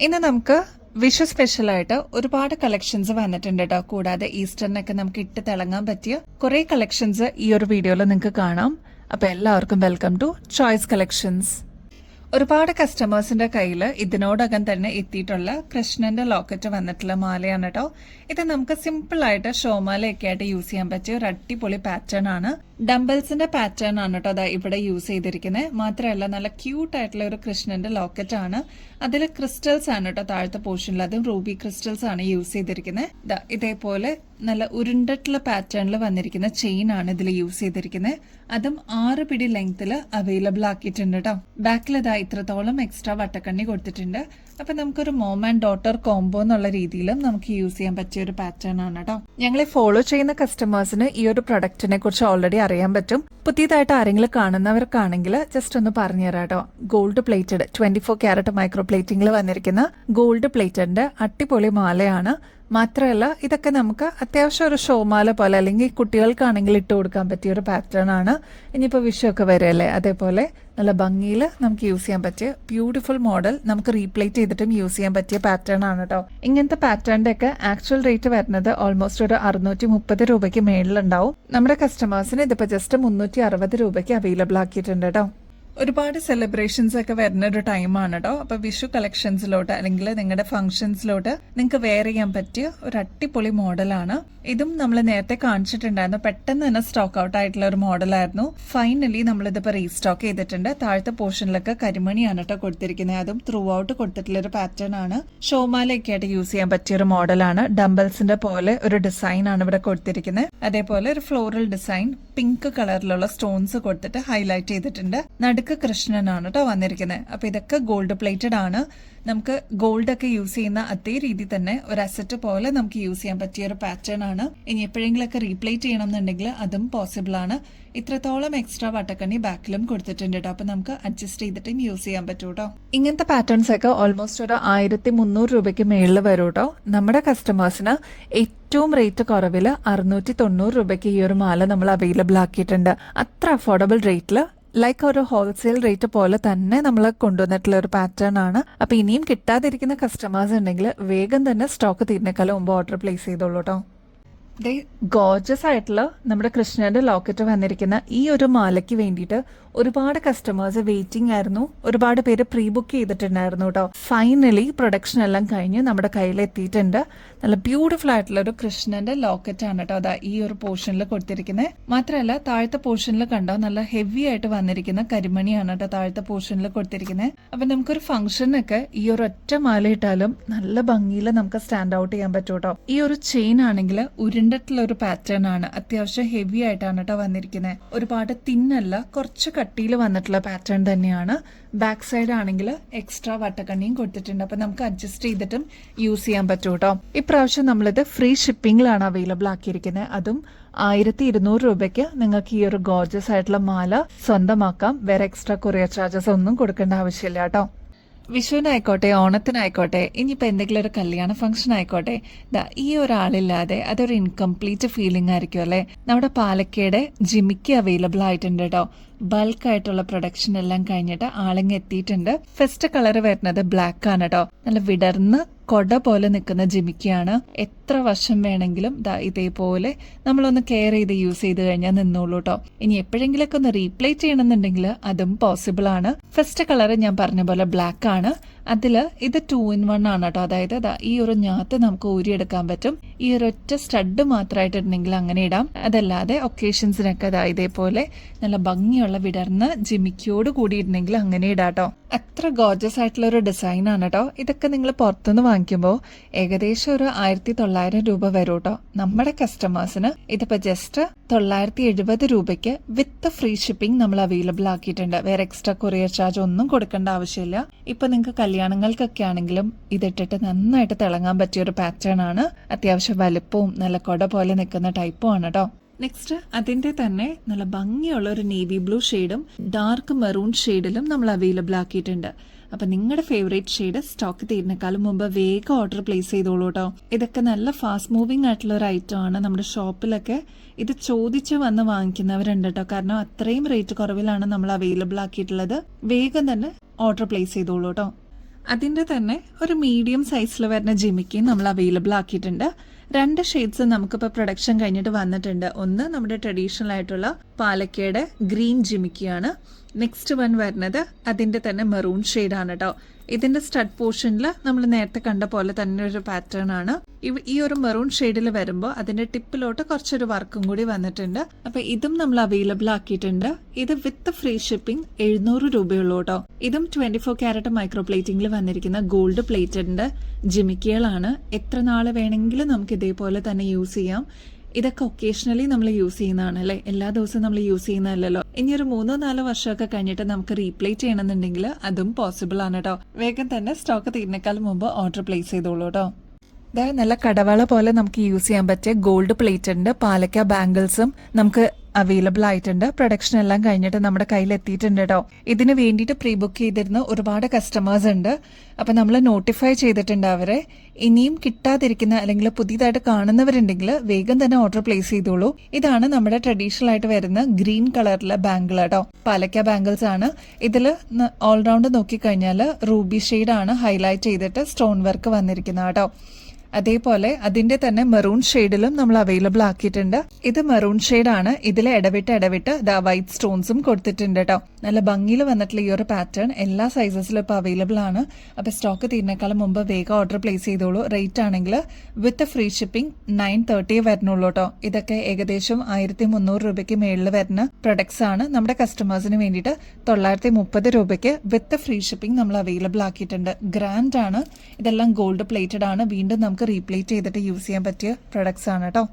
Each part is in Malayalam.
ഇന്ന് നമുക്ക് വിഷു സ്പെഷ്യലായിട്ട് ഒരുപാട് കളക്ഷൻസ് വന്നിട്ടുണ്ട് കേട്ടോ. കൂടാതെ ഈസ്റ്ററിനൊക്കെ നമുക്ക് ഇട്ട് തിളങ്ങാൻ പറ്റിയ കുറെ കളക്ഷൻസ് ഈ ഒരു വീഡിയോയിൽ നിങ്ങൾക്ക് കാണാം. അപ്പൊ എല്ലാവർക്കും വെൽക്കം ടു ചോയ്സ് കളക്ഷൻസ്. ഒരുപാട് കസ്റ്റമേഴ്സിന്റെ കയ്യിൽ ഇതിനോടകം തന്നെ എത്തിയിട്ടുള്ള കൃഷ്ണന്റെ ലോക്കറ്റ് വന്നിട്ടുള്ള മാലയാണ് കേട്ടോ. ഇത് നമുക്ക് സിമ്പിൾ ആയിട്ട് ഷോമാലയൊക്കെ ആയിട്ട് യൂസ് ചെയ്യാൻ പറ്റിയ ഒരു അടിപൊളി പാറ്റേൺ ആണ്. ഡംബിൾസിന്റെ പാറ്റേൺ ആണ് കേട്ടോ അതാ ഇവിടെ യൂസ് ചെയ്തിരിക്കുന്നത്. മാത്രമല്ല നല്ല ക്യൂട്ട് ആയിട്ടുള്ള ഒരു കൃഷ്ണന്റെ ലോക്കറ്റ് ആണ്. അതിൽ ക്രിസ്റ്റൽസ് ആണ് കേട്ടോ താഴത്തെ പോർഷനിൽ, അതും റൂബി ക്രിസ്റ്റൽസ് ആണ് യൂസ് ചെയ്തിരിക്കുന്നത്. ഇതേപോലെ നല്ല ഉരുണ്ടിട്ടുള്ള പാറ്റേണിൽ വന്നിരിക്കുന്ന ചെയിൻ ആണ് ഇതിൽ യൂസ് ചെയ്തിരിക്കുന്നത്. അതും 6 പിടി ലെങ്ത്തിൽ അവൈലബിൾ ആക്കിയിട്ടുണ്ട് കേട്ടോ. ബാക്കിൽ ഇതാ ഇത്രത്തോളം എക്സ്ട്രാ വട്ടക്കണ്ണി കൊടുത്തിട്ടുണ്ട്. അപ്പൊ നമുക്കൊരു മോം ആൻഡ് ഡോട്ടർ കോംബോ എന്നുള്ള രീതിയിലും നമുക്ക് യൂസ് ചെയ്യാൻ പറ്റിയ ഒരു പാറ്റേൺ ആണ് കേട്ടോ. ഞങ്ങളെ ഫോളോ ചെയ്യുന്ന കസ്റ്റമേഴ്സിന് ഈ ഒരു പ്രൊഡക്റ്റിനെ കുറിച്ച് ഓൾറെഡി അറിയാൻ പറ്റും. പുതിയതായിട്ട് ആരെങ്കിലും കാണുന്നവർക്കാണെങ്കിൽ ജസ്റ്റ് ഒന്ന് പറഞ്ഞു തരാം കേട്ടോ. ഗോൾഡ് പ്ലേറ്റഡ് 24 ക്യാരറ്റ് മൈക്രോ പ്ലേറ്റിംഗിൽ വന്നിരിക്കുന്ന ഗോൾഡ് പ്ലേറ്റഡിന്റെ അടിപൊളി മാലയാണ്. മാത്രമല്ല ഇതൊക്കെ നമുക്ക് അത്യാവശ്യം ഒരു ഷോമാല പോലെ അല്ലെങ്കിൽ കുട്ടികൾക്കാണെങ്കിൽ ഇട്ട് കൊടുക്കാൻ പറ്റിയ ഒരു പാറ്റേൺ ആണ്. ഇനിയിപ്പോൾ വിഷു ഒക്കെ വരെയല്ലേ, അതേപോലെ നല്ല ഭംഗിയിൽ നമുക്ക് യൂസ് ചെയ്യാൻ പറ്റിയ ബ്യൂട്ടിഫുൾ മോഡൽ നമുക്ക് റീപ്ലേറ്റ് ചെയ്തിട്ടും യൂസ് ചെയ്യാൻ പറ്റിയ പാറ്റേൺ ആണ് കേട്ടോ. ഇങ്ങനത്തെ പാറ്റേണിന്റെ ഒക്കെ ആക്ച്വൽ റേറ്റ് വരുന്നത് ഓൾമോസ്റ്റ് ഒരു 630 രൂപയ്ക്ക് മേളിലുണ്ടാവും. നമ്മുടെ കസ്റ്റമേഴ്സിന് ഇതിപ്പോ ജസ്റ്റ് 360 രൂപയ്ക്ക് അവൈലബിൾ ആക്കിയിട്ടുണ്ട് കേട്ടോ. ഒരുപാട് സെലിബ്രേഷൻസ് ഒക്കെ വരുന്ന ഒരു ടൈമാണ് കേട്ടോ. അപ്പൊ വിഷു കളക്ഷൻസിലോട്ട് അല്ലെങ്കിൽ നിങ്ങളുടെ ഫംഗ്ഷൻസിലോട്ട് നിങ്ങൾക്ക് വെയർ ചെയ്യാൻ പറ്റിയ ഒരു അടിപൊളി മോഡലാണ്. ഇതും നമ്മൾ നേരത്തെ കാണിച്ചിട്ടുണ്ടായിരുന്നു. പെട്ടെന്ന് തന്നെ സ്റ്റോക്ക് ഔട്ട് ആയിട്ടുള്ള ഒരു മോഡലായിരുന്നു. ഫൈനലി നമ്മളിതിപ്പോ റീസ്റ്റോക്ക് ചെയ്തിട്ടുണ്ട്. താഴത്തെ പോർഷനിലൊക്കെ കരിമണിയാണ് കേട്ടോ കൊടുത്തിരിക്കുന്നത്. അതും ത്രൂ ഔട്ട് കൊടുത്തിട്ടുള്ള ഒരു പാറ്റേൺ ആണ്. ഷോമാലയൊക്കെ ആയിട്ട് യൂസ് ചെയ്യാൻ പറ്റിയ ഒരു മോഡലാണ്. ഡംബിൾസിന്റെ പോലെ ഒരു ഡിസൈൻ ആണ് ഇവിടെ കൊടുത്തിരിക്കുന്നത്. അതേപോലെ ഒരു ഫ്ലോറൽ ഡിസൈൻ പിങ്ക് കളറിലുള്ള സ്റ്റോൺസ് കൊടുത്തിട്ട് ഹൈലൈറ്റ് ചെയ്തിട്ടുണ്ട്. നടുക്ക് കൃഷ്ണനാണ് കേട്ടോ വന്നിരിക്കുന്നത്. അപ്പൊ ഇതൊക്കെ ഗോൾഡ് പ്ലേറ്റഡ് ആണ്. നമുക്ക് ഗോൾഡ് ഒക്കെ യൂസ് ചെയ്യുന്ന അതേ രീതി തന്നെ ഒരു അസറ്റ് പോലെ നമുക്ക് യൂസ് ചെയ്യാൻ പറ്റിയ ഒരു പാറ്റേൺ ആണ്. ഇനി എപ്പോഴെങ്കിലും ഒക്കെ റീപ്ലേറ്റ് ചെയ്യണം എന്നുണ്ടെങ്കിൽ അതും പോസിബിൾ ആണ്. ഇത്രത്തോളം എക്സ്ട്രാ വട്ടക്കണ്ണി ബാക്കിലും കൊടുത്തിട്ടുണ്ട് കേട്ടോ. അപ്പൊ നമുക്ക് അഡ്ജസ്റ്റ് ചെയ്തിട്ടും യൂസ് ചെയ്യാൻ പറ്റൂ കേട്ടോ. ഇങ്ങനത്തെ പാറ്റേൺസ് ഒക്കെ ഓൾമോസ്റ്റ് ഒരു 1300 രൂപയ്ക്ക് മേളിൽ വരും കേട്ടോ. നമ്മുടെ കസ്റ്റമേഴ്സിന് ഏറ്റവും റേറ്റ് കുറവിൽ 690 രൂപയ്ക്ക് ഈ ഒരു മാല നമ്മൾ അവൈലബിൾ ആക്കിയിട്ടുണ്ട്. അത്ര അഫോർഡബിൾ റേറ്റിൽ ലൈക്ക് ഒരു ഹോൾസെയിൽ റേറ്റ് പോലെ തന്നെ നമ്മൾ കൊണ്ടുവന്നിട്ടുള്ള ഒരു പാറ്റേൺ ആണ്. അപ്പൊ ഇനിയും കിട്ടാതിരിക്കുന്ന കസ്റ്റമേഴ്സ് ഉണ്ടെങ്കിൽ വേഗം തന്നെ സ്റ്റോക്ക് തീരുന്നേക്കാളും മുമ്പ് ഓർഡർ പ്ലേസ് ചെയ്തോളൂ കേട്ടോ. ഗോർജസ് ആയിട്ടുള്ള നമ്മുടെ കൃഷ്ണന്റെ ലോക്കറ്റ് വന്നിരിക്കുന്ന ഈ ഒരു മാലയ്ക്ക് വേണ്ടിയിട്ട് ഒരുപാട് കസ്റ്റമേഴ്സ് വെയിറ്റിംഗ് ആയിരുന്നു. ഒരുപാട് പേര് പ്രീ ബുക്ക് ചെയ്തിട്ടുണ്ടായിരുന്നു കേട്ടോ. ഫൈനലി പ്രൊഡക്ഷൻ എല്ലാം കഴിഞ്ഞ് നമ്മുടെ കയ്യിൽ എത്തിയിട്ടുണ്ട്. നല്ല ബ്യൂട്ടിഫുൾ ആയിട്ടുള്ള ഒരു കൃഷ്ണന്റെ ലോക്കറ്റ് ആണ് കേട്ടോ അതാ ഈ ഒരു പോർഷനിൽ കൊടുത്തിരിക്കുന്നത്. മാത്രമല്ല താഴത്തെ പോർഷനിൽ കണ്ടോ നല്ല ഹെവി ആയിട്ട് വന്നിരിക്കുന്ന കരിമണിയാണ് കേട്ടോ താഴത്തെ പോർഷനിൽ കൊടുത്തിരിക്കുന്നത്. അപ്പൊ നമുക്കൊരു ഫംഗ്ഷനൊക്കെ ഈ ഒരു ഒറ്റ മാല ഇട്ടാലും നല്ല ഭംഗിയിൽ നമുക്ക് സ്റ്റാൻഡ് ഔട്ട് ചെയ്യാൻ പറ്റും കേട്ടോ. ഈ ഒരു ചെയിൻ ആണെങ്കിൽ ഉരുണ്ടിട്ടുള്ള ഒരു പാറ്റേൺ ആണ്. അത്യാവശ്യം ഹെവി ആയിട്ടാണ് കേട്ടോ വന്നിരിക്കുന്നത്. ഒരുപാട് തിന്നല്ല, കുറച്ച് കട്ടിയിൽ വന്നിട്ടുള്ള പാറ്റേൺ തന്നെയാണ്. ബാക്ക് സൈഡ് ആണെങ്കിൽ എക്സ്ട്രാ വട്ടക്കണ്ണിയും കൊടുത്തിട്ടുണ്ട്. അപ്പൊ നമുക്ക് അഡ്ജസ്റ്റ് ചെയ്തിട്ടും യൂസ് ചെയ്യാൻ പറ്റും കേട്ടോ. ഇപ്രാവശ്യം നമ്മളിത് ഫ്രീ ഷിപ്പിംഗിലാണ് അവൈലബിൾ ആക്കിയിരിക്കുന്നത്. അതും 1200 രൂപയ്ക്ക് നിങ്ങൾക്ക് ഈ ഒരു ഗോർജസ് ആയിട്ടുള്ള മാല സ്വന്തമാക്കാം. വേറെ എക്സ്ട്രാ കൊറിയർ ചാർജസ് ഒന്നും കൊടുക്കേണ്ട ആവശ്യമില്ല കേട്ടോ. വിഷുവിനായിക്കോട്ടെ, ഓണത്തിനായിക്കോട്ടെ, ഇനിയിപ്പോൾ എന്തെങ്കിലും ഒരു കല്യാണ ഫംഗ്ഷൻ ആയിക്കോട്ടെ, ഈ ഒരാളില്ലാതെ അതൊരു ഇൻകംപ്ലീറ്റ് ഫീലിംഗ് ആയിരിക്കും അല്ലേ. നമ്മുടെ പാലക്കയുടെ ജിമിക്ക് അവൈലബിൾ ആയിട്ടുണ്ട് കേട്ടോ. ബൾക്കായിട്ടുള്ള പ്രൊഡക്ഷൻ എല്ലാം കഴിഞ്ഞിട്ട് ആളിങ്ങ് എത്തിയിട്ടുണ്ട്. ഫസ്റ്റ് കളർ വരുന്നത് ബ്ലാക്ക് ആണ് കേട്ടോ. നല്ല വിടർന്ന് കൊട പോലെ നിൽക്കുന്ന ജിമിക്കാണ്. എത്ര വർഷം വേണമെങ്കിലും ഇതേപോലെ നമ്മളൊന്ന് കെയർ ചെയ്ത് യൂസ് ചെയ്ത് കഴിഞ്ഞാൽ നിന്നോളൂ കേട്ടോ. ഇനി എപ്പോഴെങ്കിലൊക്കെ ഒന്ന് റീപ്ലേറ്റ് ചെയ്യണമെന്നുണ്ടെങ്കിൽ അതും പോസിബിൾ ആണ്. ഫസ്റ്റ് കളർ ഞാൻ പറഞ്ഞ പോലെ ബ്ലാക്ക് ആണ്. അതില് ഇത് 2 in 1 ആണ് കേട്ടോ. അതായത് ഈ ഒരു ഞാത്ത് നമുക്ക് ഊരിയെടുക്കാൻ പറ്റും. ഈ ഒരു ഒറ്റ സ്റ്റഡ് മാത്രമായിട്ടുണ്ടെങ്കിൽ അങ്ങനെ ഇടാം. അതല്ലാതെ ഒക്കേഷൻസിനൊക്കെ ഇതേപോലെ നല്ല ഭംഗിയുള്ള വിടർന്ന് ജിമിക്കോട് കൂടി ഇടണമെങ്കിൽ അങ്ങനെ ഇടാട്ടോ. അത്ര ഗോർജസ് ആയിട്ടുള്ള ഒരു ഡിസൈൻ ആണ് കേട്ടോ. ഇതൊക്കെ നിങ്ങൾ പുറത്തുനിന്ന് വാങ്ങിക്കുമ്പോൾ ഏകദേശം ഒരു 1900 രൂപ വരും കേട്ടോ. നമ്മുടെ കസ്റ്റമേഴ്സിന് ഇതിപ്പോ ജസ്റ്റ് 970 രൂപയ്ക്ക് വിത്ത് ഫ്രീ ഷിപ്പിംഗ് നമ്മൾ അവൈലബിൾ ആക്കിയിട്ടുണ്ട്. വേറെ എക്സ്ട്രാ കൊറിയർ ചാർജ് ഒന്നും കൊടുക്കേണ്ട ആവശ്യമില്ല. ഇപ്പൊ നിങ്ങൾക്ക് കല്യാണങ്ങൾക്കൊക്കെ ആണെങ്കിലും ഇതിട്ടിട്ട് നന്നായിട്ട് തിളങ്ങാൻ പറ്റിയ ഒരു പാറ്റേൺ ആണ്. അത്യാവശ്യം വലുപ്പവും നല്ല കൊട പോലെ നിൽക്കുന്ന ടൈപ്പും ആണ് കേട്ടോ. നെക്സ്റ്റ് അതിന്റെ തന്നെ നല്ല ഭംഗിയുള്ള ഒരു നേവി ബ്ലൂ ഷെയ്ഡും ഡാർക്ക് മെറൂൺ ഷെയ്ഡിലും നമ്മൾ അവൈലബിൾ ആക്കിയിട്ടുണ്ട്. അപ്പൊ നിങ്ങളുടെ ഫേവറേറ്റ് ഷെയ്ഡ് സ്റ്റോക്ക് തീരുന്നേക്കാളും മുമ്പ് വേഗം ഓർഡർ പ്ലേസ് ചെയ്തോളൂ കേട്ടോ. ഇതൊക്കെ നല്ല ഫാസ്റ്റ് മൂവിംഗ് ആയിട്ടുള്ള ഒരു ഐറ്റം ആണ്. നമ്മുടെ ഷോപ്പിലൊക്കെ ഇത് ചോദിച്ച് വന്ന് വാങ്ങിക്കുന്നവരുണ്ട് കേട്ടോ. കാരണം അത്രയും റേറ്റ് കുറവിലാണ് നമ്മൾ അവൈലബിൾ ആക്കിയിട്ടുള്ളത്. വേഗം തന്നെ ഓർഡർ പ്ലേസ് ചെയ്തോളൂ കേട്ടോ. അതിൻ്റെ തന്നെ ഒരു മീഡിയം സൈസിൽ വരുന്ന ജിമിക്കിയും നമ്മൾ അവൈലബിൾ ആക്കിയിട്ടുണ്ട്. 2 ഷെയ്ഡ്സ് നമുക്കിപ്പോൾ പ്രൊഡക്ഷൻ കഴിഞ്ഞിട്ട് വന്നിട്ടുണ്ട്. ഒന്ന് നമ്മുടെ ട്രഡീഷണൽ ആയിട്ടുള്ള പാലക്കയുടെ ഗ്രീൻ ജിമിക്കിയാണ്. നെക്സ്റ്റ് വൺ വരുന്നത് അതിൻ്റെ തന്നെ മെറൂൺ ഷെയ്ഡാണ് കേട്ടോ. ഇതിൻ്റെ സ്റ്റഡ് പോർഷനിൽ നമ്മൾ നേരത്തെ കണ്ട പോലെ തന്നെ ഒരു പാറ്റേൺ ആണ്. ഈ ഒരു മെറൂൺ ഷെയ്ഡിൽ വരുമ്പോൾ അതിൻ്റെ ടിപ്പിലോട്ട് കുറച്ചൊരു വർക്കും കൂടി വന്നിട്ടുണ്ട്. അപ്പോൾ ഇതും നമ്മൾ അവൈലബിൾ ആക്കിയിട്ടുണ്ട്. ഇത് വിത്ത് ഫ്രീ ഷിപ്പിംഗ് 700 രൂപയുള്ളൂ കേട്ടോ. ഇതും 24 ക്യാരറ്റ് മൈക്രോ പ്ലേറ്റിംഗിൽ വന്നിരിക്കുന്ന ഗോൾഡ് പ്ലേറ്റഡിൻ്റെ ജിമിക്കികളാണ്. എത്ര നാൾ വേണമെങ്കിലും നമുക്ക് ഇതേപോലെ തന്നെ യൂസ് ചെയ്യാം. ഇതൊക്കെ ഒക്കേഷണലി നമ്മൾ യൂസ് ചെയ്യുന്നതാണ് അല്ലേ, എല്ലാ ദിവസവും നമ്മൾ യൂസ് ചെയ്യുന്നതല്ലല്ലോ. ഇനി ഒരു 3-4 വർഷമൊക്കെ കഴിഞ്ഞിട്ട് നമുക്ക് റീപ്ലേറ്റ് ചെയ്യണമെന്നുണ്ടെങ്കിൽ അതും പോസിബിൾ ആണ് കേട്ടോ. വേഗം തന്നെ സ്റ്റോക്ക് തീരുന്നേക്കാൾ മുമ്പ് ഓർഡർ പ്ലേസ് ചെയ്തോളൂ കേട്ടോ. അതായത് നല്ല കടവള പോലെ നമുക്ക് യൂസ് ചെയ്യാൻ പറ്റിയ ഗോൾഡ് പ്ലേറ്റഡിന്റെ പാലക്ക ബാംഗിൾസും നമുക്ക് അവൈലബിൾ ആയിട്ടുണ്ട്. പ്രൊഡക്ഷൻ എല്ലാം കഴിഞ്ഞിട്ട് നമ്മുടെ കയ്യിൽ എത്തിയിട്ടുണ്ട് കേട്ടോ. ഇതിന് വേണ്ടിയിട്ട് പ്രീ ബുക്ക് ചെയ്തിരുന്ന ഒരുപാട് കസ്റ്റമേഴ്സ് ഉണ്ട്. അപ്പം നമ്മൾ നോട്ടിഫൈ ചെയ്തിട്ടുണ്ട് അവരെ. ഇനിയും കിട്ടാതിരിക്കുന്ന അല്ലെങ്കിൽ പുതിയതായിട്ട് കാണുന്നവരുണ്ടെങ്കിൽ വേഗം തന്നെ ഓർഡർ പ്ലേസ് ചെയ്തോളൂ. ഇതാണ് നമ്മുടെ ട്രഡീഷണൽ ആയിട്ട് വരുന്ന ഗ്രീൻ കളറിലെ ബാംഗിൾ കേട്ടോ. പാലക്ക ബാംഗിൾസ് ആണ്. ഇതിൽ ഓൾറൗണ്ട് നോക്കിക്കഴിഞ്ഞാൽ റൂബി ഷെയ്ഡാണ് ഹൈലൈറ്റ് ചെയ്തിട്ട് സ്റ്റോൺ വർക്ക് വന്നിരിക്കുന്നത് കേട്ടോ. അതേപോലെ അതിന്റെ തന്നെ മെറൂൺ ഷെയ്ഡിലും നമ്മൾ അവൈലബിൾ ആക്കിയിട്ടുണ്ട്. ഇത് മെറൂൺ ഷെയ്ഡാണ്. ഇതിൽ ഇടവിട്ട് വൈറ്റ് സ്റ്റോൺസും കൊടുത്തിട്ടുണ്ട് കേട്ടോ. നല്ല ഭംഗിയിൽ വന്നിട്ടുള്ള ഈ ഒരു പാറ്റേൺ എല്ലാ സൈസസിലും ഇപ്പോൾ അവൈലബിൾ ആണ്. അപ്പോൾ സ്റ്റോക്ക് തീരുന്നേക്കാളും മുമ്പ് വേഗം ഓർഡർ പ്ലേസ് ചെയ്തോളൂ. റേറ്റ് ആണെങ്കിൽ വിത്ത് ഫ്രീ ഷിപ്പിംഗ് 930 വരുന്നുള്ളൂ കേട്ടോ. ഇതൊക്കെ ഏകദേശം 1300 രൂപയ്ക്ക് മേളിൽ വരുന്ന പ്രൊഡക്ട്സ് ആണ്. നമ്മുടെ കസ്റ്റമേഴ്സിന് വേണ്ടിയിട്ട് 930 രൂപയ്ക്ക് വിത്ത് ഫ്രീ ഷിപ്പിംഗ് നമ്മൾ അവൈലബിൾ ആക്കിയിട്ടുണ്ട്. ഗ്രാൻഡ് ആണ്. ഇതെല്ലാം ഗോൾഡ് പ്ലേറ്റഡ് ആണ്. വീണ്ടും നമുക്ക് റീപ്ലേറ്റ് ചെയ്തിട്ട് യൂസ് ചെയ്യാൻ പറ്റിയ പ്രൊഡക്ട്സ് ആണ് കേട്ടോ.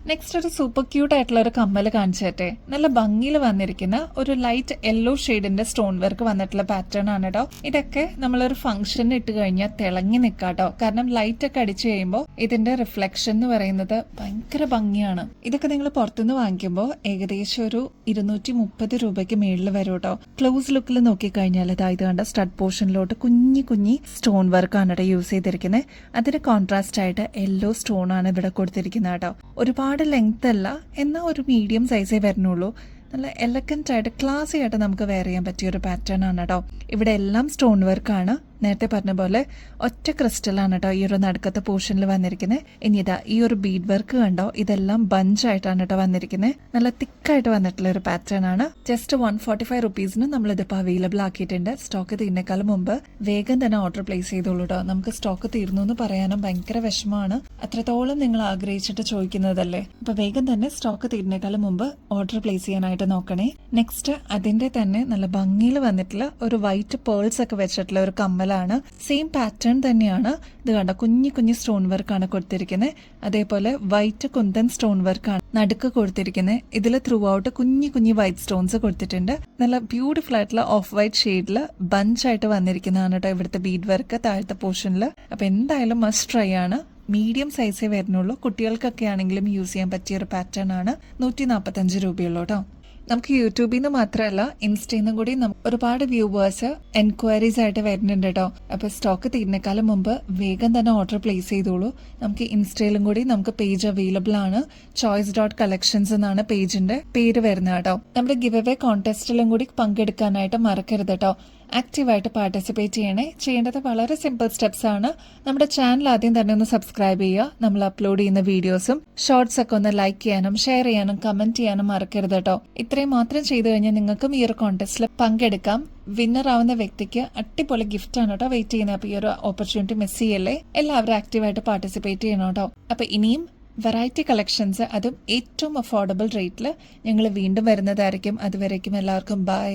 നെക്സ്റ്റ് ഒരു സൂപ്പർ ക്യൂട്ട് ആയിട്ടുള്ള ഒരു കമ്മൽ കാണിച്ചു തരട്ടെ. നല്ല ഭംഗിയിൽ വന്നിരിക്കുന്ന ഒരു ലൈറ്റ് യെല്ലോ ഷെയ്ഡിന്റെ സ്റ്റോൺ വർക്ക് വന്നിട്ടുള്ള പാറ്റേൺ ആണ് കേട്ടോ. ഇതൊക്കെ നമ്മളൊരു ഫംഗ്ഷന് ഇട്ട് കഴിഞ്ഞാൽ തിളങ്ങി നിൽക്കാട്ടോ. കാരണം ലൈറ്റ് ഒക്കെ അടിച്ചു കഴിയുമ്പോൾ ഇതിന്റെ റിഫ്ലക്ഷൻ എന്ന് പറയുന്നത് ഭയങ്കര ഭംഗിയാണ്. ഇതൊക്കെ നിങ്ങൾ പുറത്തുനിന്ന് വാങ്ങിക്കുമ്പോൾ ഏകദേശം ഒരു 230 രൂപയ്ക്ക് മേളിൽ വരും കേട്ടോ. ക്ലോസ് ലുക്കിൽ നോക്കിക്കഴിഞ്ഞാൽ ഇത് കണ്ട സ്റ്റഡ് പോർഷനിലോട്ട് കുഞ്ഞി സ്റ്റോൺ വർക്കാണ് കേട്ടോ യൂസ് ചെയ്തിരിക്കുന്നത്. അതിന് കോൺട്രാസ്റ്റ് ആയിട്ട് യെല്ലോ സ്റ്റോൺ ആണ് ഇവിടെ കൊടുത്തിരിക്കുന്നത് കേട്ടോ. ഒരുപാട് ലെങ്ത് അല്ല, എന്നാൽ ഒരു മീഡിയം സൈസേ വരുന്നുള്ളൂ. നല്ല എലഗന്റ് ആയിട്ട് ക്ലാസി ആയിട്ട് നമുക്ക് വെയർ ചെയ്യാൻ പറ്റിയ ഒരു പാറ്റേൺ ആണ് കേട്ടോ. ഇവിടെ എല്ലാം സ്റ്റോൺ വർക്കാണ്. നേരത്തെ പറഞ്ഞ പോലെ ഒറ്റ ക്രിസ്റ്റലാണ് കേട്ടോ ഈ ഒരു നടുക്കത്തെ പോർഷനിൽ വന്നിരിക്കുന്നത്. ഇനി ഇതാ ഈ ഒരു ബീഡ് വർക്ക് കണ്ടോ, ഇതെല്ലാം ബഞ്ചായിട്ടാണ് കേട്ടോ വന്നിരിക്കുന്നത്. നല്ല തിക്കായിട്ട് വന്നിട്ടുള്ള ഒരു പാറ്റേൺ ആണ്. ജസ്റ്റ് 145 റുപ്പീസിന് നമ്മൾ ഇതിപ്പോൾ അവൈലബിൾ ആക്കിയിട്ടുണ്ട്. സ്റ്റോക്ക് തീരുന്നേക്കാളും മുമ്പ് വേഗം തന്നെ ഓർഡർ പ്ലേസ് ചെയ്തോളൂ കേട്ടോ. നമുക്ക് സ്റ്റോക്ക് തീർന്നു എന്ന് പറയാനും ഭയങ്കര വിഷമമാണ്. അത്രത്തോളം നിങ്ങൾ ആഗ്രഹിച്ചിട്ട് ചോദിക്കുന്നതല്ലേ. അപ്പൊ വേഗം തന്നെ സ്റ്റോക്ക് തീരുന്നേക്കാളും മുമ്പ് ഓർഡർ പ്ലേസ് ചെയ്യാനായിട്ട് നോക്കണേ. നെക്സ്റ്റ് അതിന്റെ തന്നെ നല്ല ഭംഗിയിൽ വന്നിട്ടുള്ള ഒരു വൈറ്റ് പേൾസ് ഒക്കെ വെച്ചിട്ടുള്ള ഒരു കമ്മൽ ാണ്. സെയിം പാറ്റേൺ തന്നെയാണ്. ഇത് കണ്ട കുഞ്ഞി സ്റ്റോൺ വർക്കാണ് കൊടുത്തിരിക്കുന്നത്. അതേപോലെ വൈറ്റ് കുന്തൻ സ്റ്റോൺ വർക്കാണ് നടുക്ക് കൊടുത്തിരിക്കുന്നത്. ഇതിൽ ത്രൂ ഔട്ട് കുഞ്ഞി വൈറ്റ് സ്റ്റോൺസ് കൊടുത്തിട്ടുണ്ട്. നല്ല ബ്യൂട്ടിഫുൾ ആയിട്ടുള്ള ഓഫ് വൈറ്റ് ഷെയ്ഡിൽ ബഞ്ചായിട്ട് വന്നിരിക്കുന്നതാണ് കേട്ടോ ഇവിടുത്തെ ബീഡ് വർക്ക് താഴത്തെ പോർഷനിൽ. അപ്പൊ എന്തായാലും മസ്റ്റ് ട്രൈ ആണ്. മീഡിയം സൈസേ വരുന്നുള്ളൂ. കുട്ടികൾക്കൊക്കെ ആണെങ്കിലും യൂസ് ചെയ്യാൻ പറ്റിയ ഒരു പാറ്റേൺ ആണ്. 145 രൂപയുള്ളൂ കേട്ടോ. നമുക്ക് യൂട്യൂബിൽ നിന്ന് മാത്രമല്ല ഇൻസ്റ്റയിൽ നിന്നും കൂടി ഒരുപാട് വ്യൂവേഴ്സ് എൻക്വയറീസ് ആയിട്ട് വരുന്നുണ്ട് കേട്ടോ. അപ്പൊ സ്റ്റോക്ക് തീരുന്നേക്കാളും മുമ്പ് വേഗം തന്നെ ഓർഡർ പ്ലേസ് ചെയ്തോളൂ. നമുക്ക് ഇൻസ്റ്റയിലും കൂടി നമുക്ക് പേജ് അവൈലബിൾ ആണ്. choice.collections എന്നാണ് പേജിന്റെ പേര് വരുന്നത് കേട്ടോ. നമ്മുടെ ഗിവ് അവേ കോൺടെസ്റ്റിലും കൂടി പങ്കെടുക്കാനായിട്ട് മറക്കരുത് കേട്ടോ. ആക്റ്റീവായിട്ട് പാർട്ടിസിപ്പേറ്റ് ചെയ്യണേ. ചെയ്യേണ്ടത് വളരെ സിമ്പിൾ സ്റ്റെപ്സ് ആണ്. നമ്മുടെ ചാനൽ ആദ്യം തന്നെ ഒന്ന് സബ്സ്ക്രൈബ് ചെയ്യുക. നമ്മൾ അപ്ലോഡ് ചെയ്യുന്ന വീഡിയോസും ഷോർട്സ് ഒക്കെ ഒന്ന് ലൈക്ക് ചെയ്യാനും ഷെയർ ചെയ്യാനും കമന്റ് ചെയ്യാനും മറക്കരുത് കേട്ടോ. ഇത്രയും മാത്രം ചെയ്തു കഴിഞ്ഞാൽ നിങ്ങൾക്കും ഈ ഒരു കോൺടെസ്റ്റിൽ പങ്കെടുക്കാം. വിന്നർ ആവുന്ന വ്യക്തിക്ക് അടിപൊളി ഗിഫ്റ്റ് ആണ് കേട്ടോ വെയിറ്റ് ചെയ്യുന്നത്. അപ്പൊ ഈ ഒരു ഓപ്പർച്യൂണിറ്റി മിസ് ചെയ്യല്ലേ. എല്ലാവരും ആക്റ്റീവായിട്ട് പാർട്ടിസിപ്പേറ്റ് ചെയ്യണം കേട്ടോ. അപ്പൊ ഇനിയും വെറൈറ്റി കളക്ഷൻസ്, അതും ഏറ്റവും അഫോർഡബിൾ റേറ്റിൽ ഞങ്ങൾ വീണ്ടും വരുന്നതായിരിക്കും. അതുവരേക്കും എല്ലാവർക്കും ബൈ.